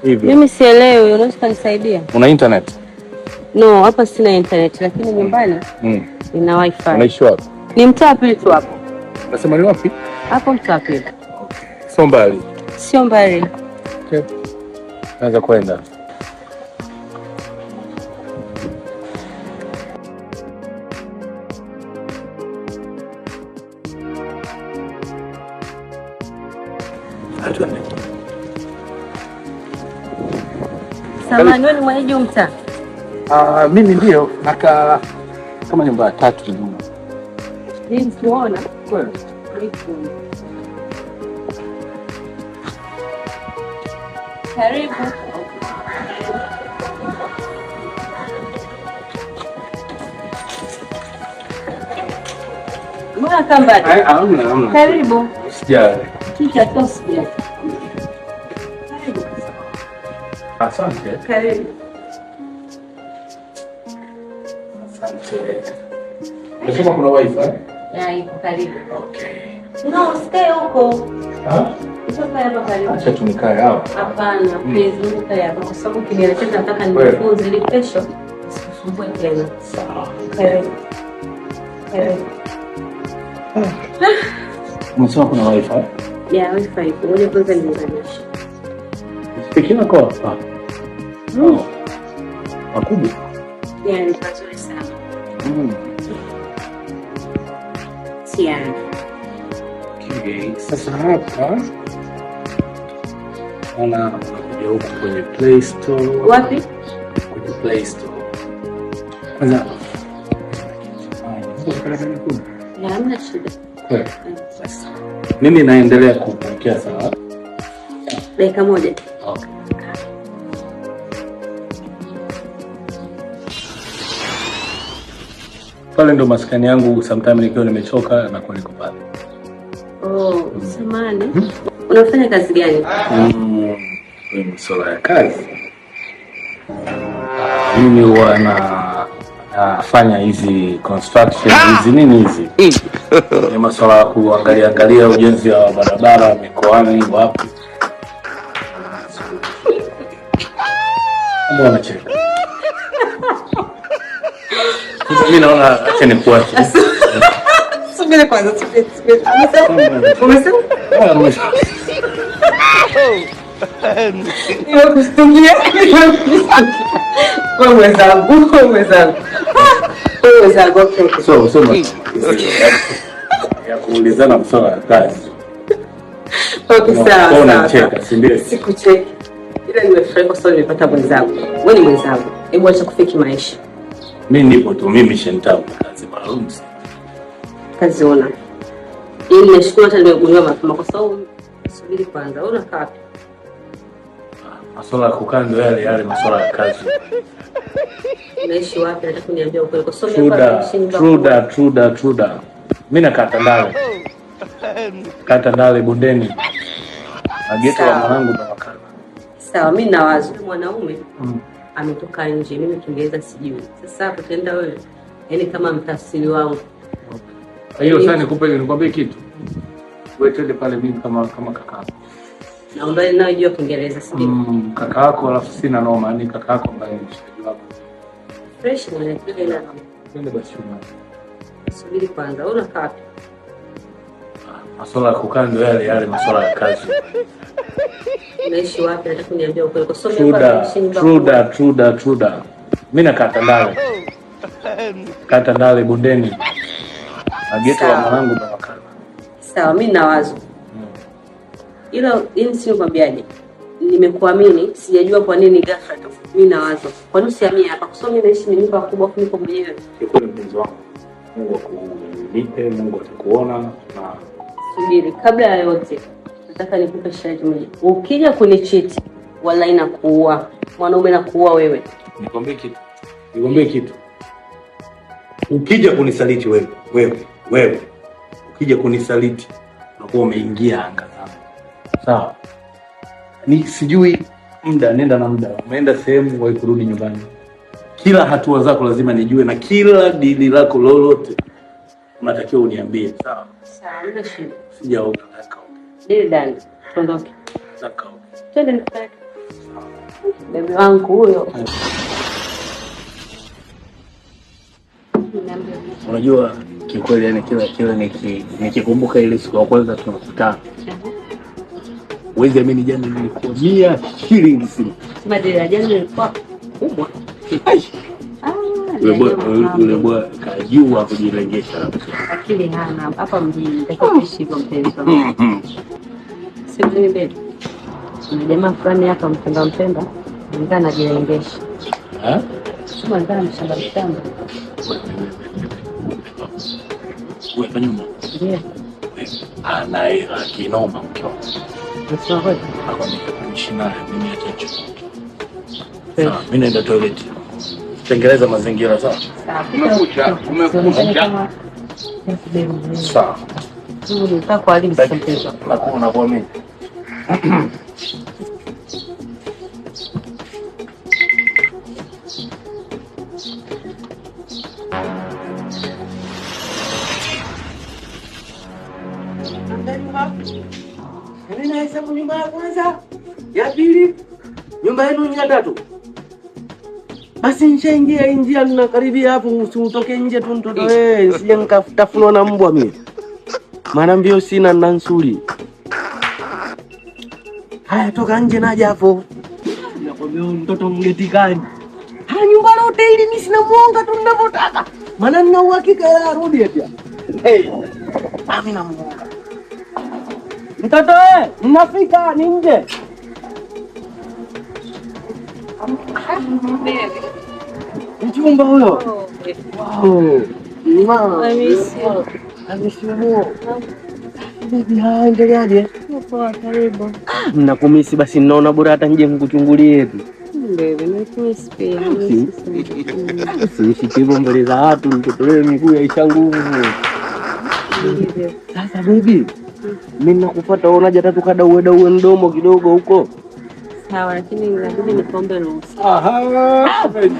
Hivi. Mimi sielewi, unaweza kunisaidia? Una internet? No, hapa sina internet lakini nyumbani nina wifi. Unaishi wapi? Ni mtaa pili tu hapo. Unasema ni wapi? Hapo mtaa pili. Okay. Sio mbali. Sio mbali. Okay. Naweza kwenda. Samahani, wewe ni mwenyeji wa mtaa? Mimi ndio nakaa kama nyumba ya 3 nyuma. Mimi simuona. Kweli? Karibu. Mbona kamba? Hamna. Karibu. Usijali. Kicha tosi. Asante. Karibu. Asante. Unasema kuna wifi? Ipo karibu. Okay. No, stay huko. Sasa hapa karibu. acha tunikae hapo. Hapana, please nikae hapa kwa sababu kinielekeza nataka nifunze ili kesho sikusumbue tena. Sawa. Karibu. Unasema kuna wifi? Yeah, wifi. Ngoja kwanza niunganishe. Speaking of course. Makubwa. Yeah, ni pazuri sana. Yeah. Okay, sasa hapa unakuja huku kwenye Play Store. Wapi? Kwenye Play Store. Kwanza. Hamna shida. Kweli. Mimi naendelea kupokea sawa. Dakika moja. Okay. Pale ndo maskani yangu, sometimes nikiwa nimechoka na kwa niko pale. Samani. Unafanya kazi gani? Ni masuala ya kazi. Mimi huwa nafanya hizi construction, hizi nini hizi? Ni masuala ya kuangalia ujenzi wa barabara mikoani wapi. Mbona cheka? Mimi naona acha nikuache. Subiri kwanza, subiri. Umesema? Nimekustukia. Wewe mwenzangu. So ya kuulizana masuala ya kazi. Okay, sawa. Unacheka, si ndio? Sikucheki. Ila nimefurahi kwa sababu nimepata mwenzangu. Wewe ni mwenzangu. Hebu acha kufiki maisha. Mimi nipo tu, mimi shentau kazi maalum. Kazi ona. Ili nashukuru hata nimegundua mapema kwa sababu subiri kwanza. Unakaa wapi? Masuala ya kukaa ndio yale masuala ya kazi. Unaishi wapi? Nataka kuniambia ukweli kwa sababu Truda. Mimi nakaa Tandale. Tandale bondeni. Na geto la mwanangu ndo nakaa. Sawa, mimi na wazo. Mwanaume ametoka nje, mimi Kiingereza sijui. Sasa hapo tenda wewe. Yaani kama mtafsiri wangu. Hiyo sasa nikwambie kitu. Wewe twende pale mimi kama kaka. Na ambaye anajua Kiingereza sijui. Kaka yako alafu sina noma, ni kaka yako ambaye ni mshikaji wako. Fresh na kile na. Twende basi shuma. Subiri kwanza, unakaa wapi? Masuala ya kukaa ndio yale masuala ya kazi. Unaishi wapi? Nataka kuniambia ukweli kwa sababu Truda. Mimi nakaa Tandale. Tandale bondeni. Na geto la mwanangu ndo nakaa. Sawa, mimi na wazo. Ila si nikwambiaje? Nimekuamini, sijajua kwa nini ghafla tu. Mimi na wazo. Kwa nini usiamie hapa? Kwa sababu mimi naishi nyumba kubwa kuliko mwenyewe. Yuko mpenzi wangu. Mungu akulipe, Mungu atakuona na subiri kabla ya yote. Nataka nikupe sharti moja. Ukija kunichiti, wallahi nakuua. Mwanaume nakuua wewe. Nikwambie kitu. Ukija kunisaliti wewe. Ukija kunisaliti unakuwa umeingia anga zangu. Sawa? Ni sijui nenda na muda. Umeenda sehemu wewe kurudi nyumbani. Kila hatua zako lazima nijue na kila dili lako lolote unatakiwa uniambie. Sawa? Sawa, ndio shida. Sijaoga. Dili dani. Tuondoke. Sawa. Twende nikupeleke. Sawa. Baby wangu huyo. Unajua kikweli yani kila nikikumbuka ile siku ya kwanza tunakutana. Wewe ameni jana nilikuwa 100 shilingi. Madera jana nilikuwa kubwa. Yule bwana kajua kujilengesha. Akili hana hapa mjini nitakishi hivyo mpenzi wangu. Sio mimi mbele. Kuna jamaa fulani hapa mpenda ndio anajilengesha. Sema ndio mshamba. Wewe nyuma. Ndio. Anaye kinoma mkeo. Sasa wewe Shina mimi acha. Sawa, mimi naenda toilet. Tengeneza mazingira sawa. Umekuja. Sawa. Ndio kwa alimu sasa. Nakuna kwa mimi. Mimi nahesabu nyumba ya kwanza, ya pili, nyumba yenu ni ya tatu. Basi nishaingia ingia ninakaribia hapo utoke nje tu mtoto wewe, sije nikatafunwa na mbwa mimi. Maana mbio sina na nsuri. Haya toka nje naja hapo. Nakwambia mtoto mgetikani. Nyumba lote hili mimi sina muonga tu ninavyotaka. Maana nina uhakika ya arudi eti. Mimi na muonga. Mtoto wewe, ninafika ni nje. Mchumba huyo. Wow. Amesimu. Bibi haendeleaje? Poa, karibu. Mnakumisi basi ninaona bora hata nje mkuchungulie tu. Baby, nikumisi pia. Si mbele za watu mtoto wewe miguu yaisha nguvu. Sasa baby, mimi nakufuata unaje hata tukadaueda uwe mdomo kidogo huko. Sawa, lakini inabidi nikuombe ruhusa. Baby.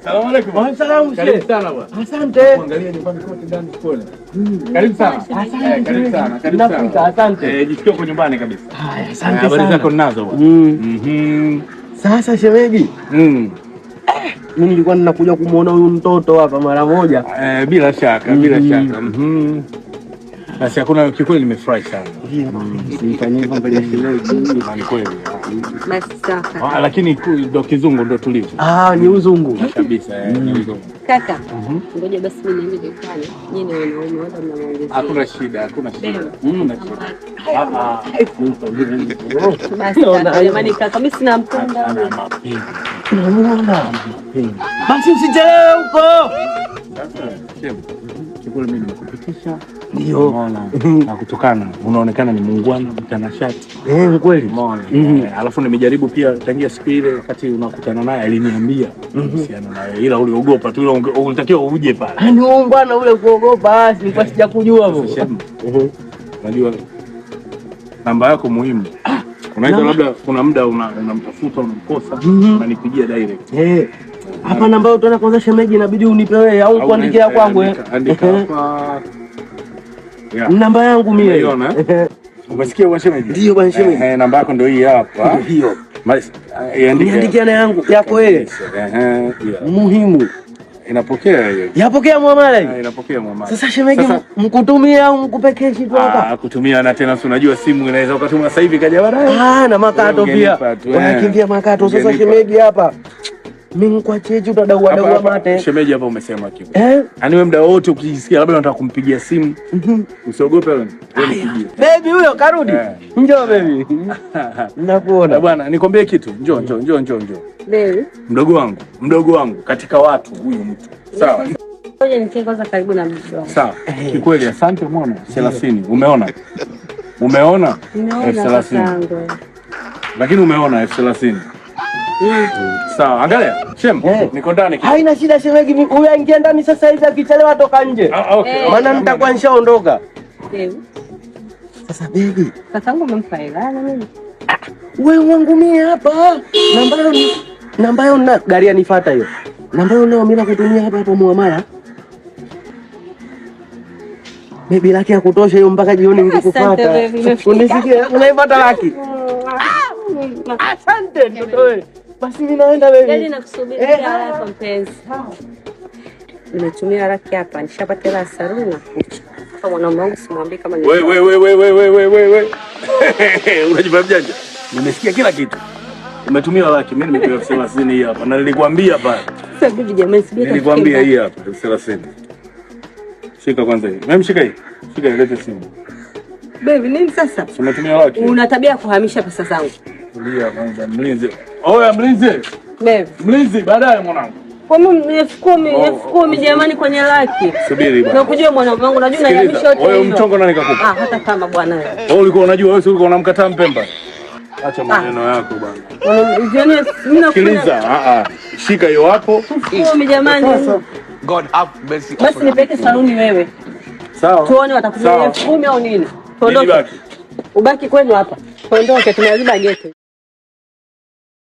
Salamu alaykum. Wa salamu. Karibu sana bwana. Asante. Angalia nyumbani kote ndani pole. Karibu sana. Asante. Karibu sana. Karibu sana. Asante. Jisikie uko nyumbani kabisa. Haya, asante sana. Habari zako ninazo bwana. Sasa shemeji. Mimi nilikuwa ninakuja kumuona huyu mtoto hapa mara moja. Bila shaka, bila shaka. Basi hakuna kikweli nimefurahi sana. Sifanye hivyo mbele ya shemeji. Ni kweli. Basi sawa. Lakini ndo kizungu ndo tulivyo. Ni uzungu. Kabisa, ni uzungu. Kaka, ngoja basi mimi niende dukani. Nyinyi wanaume wote mnaongezea. Hakuna shida, hakuna shida. Basi jamani kaka, mimi sina mpenda. Basi usichelewe huko. Kikweli mimi nimekupitisha. Ndio. Unaona na kutokana unaonekana ni muungwana mtanashati. Kweli. Umeona. Alafu nimejaribu pia tangia siku ile wakati unakutana naye aliniambia kuhusiana naye ila uliogopa tu unatakiwa uje pale. Ni muungwana ule kuogopa basi nilikuwa sijakujua hapo. Unajua namba yako muhimu. Unaweza labda kuna muda unamtafuta unamkosa unanipigia direct. Hapa namba yako tena kwanza shemeji inabidi unipe wewe au kuandikia kwangu Andika hapa. Namba yangu mimi. Unaona? Umesikia bwana shemeji? Ndio bwana shemeji. Namba yako ndio hii hapa. Hiyo. Iandikia na yangu yako wewe. Muhimu. Inapokea hiyo. Yapokea muamala. Inapokea muamala. Sasa shemeji mkutumia au mkupekeshi tu hapa? Kutumia na tena unajua simu inaweza ukatuma sasa hivi kaja baadaye. Na makato pia. Wanakimbia makato sasa shemeji hapa. Mimi kwa cheji utadaua mate. Shemeji hapa umesema kitu. Yaani wewe muda wote ukijisikia labda unataka kumpigia simu, usiogope wewe. Nipigie. Baby huyo karudi. Njoo baby. Nakuona. Bwana nikwambie kitu. Njoo. Baby. Mdogo wangu katika watu huyu mtu. Sawa. Ngoja nikie kwanza karibu na mdogo wangu. Sawa. Kikweli asante muone 30. Umeona? Umeona? 30. Lakini umeona 30. Sawa, angalia. Shem, niko ndani. Haina shida shemeji, huyu aingia ndani sasa hivi akichelewa toka nje. Maana nitakuwa nishaondoka. Sasa baby, kakangu umemfailana mimi. Wewe wangu mimi hapa. Namba yao na gari anifuata hiyo. Namba yao leo mimi nakutumia hapa muamala. Baby laki ya kutosha hiyo mpaka jioni nikukufuata. Unisikia? Unaipata laki. Asante mtoto wewe. Basi mimi naenda baby. Yaani nakusubiria hapa mpenzi. Nimetumia raki hapa, nishapata hela saluni na kucha. Kwa mwanaume wangu simwambie kama ni wewe. Unajifanya mjanja? Nimesikia kila kitu. Umetumia laki, mimi nimepewa 30 hii hapa. Na nilikwambia pale. Sasa bibi jamani sibika. Nilikwambia hii hapa 30. Shika kwanza hii. Mimi shika hii. Shika ilete simu. Baby nini sasa? Umetumia laki. Una tabia ya kuhamisha pesa zangu. Tulia kwanza mlinzi. Oya mlinzi. Baby. Mlinzi baadaye mwanangu. Kwa mimi 10,000 jamani kwenye laki. Subiri bwana. Nakujua mwanangu wangu, najua nahamisha yote. Wewe mchongo nani kakupa? Hata kama bwana wewe. Wewe ulikuwa unajua wewe ulikuwa unamkataa Mpemba. Acha maneno yako bwana. Sikiliza, shika hiyo hapo. 10,000 jamani. God have mercy. Basi nipeke saluni wewe. Sawa. Tuone watakuja 10,000 au nini. Tuondoke. Ubaki kwenu hapa. Tuondoke, tumeziba geti.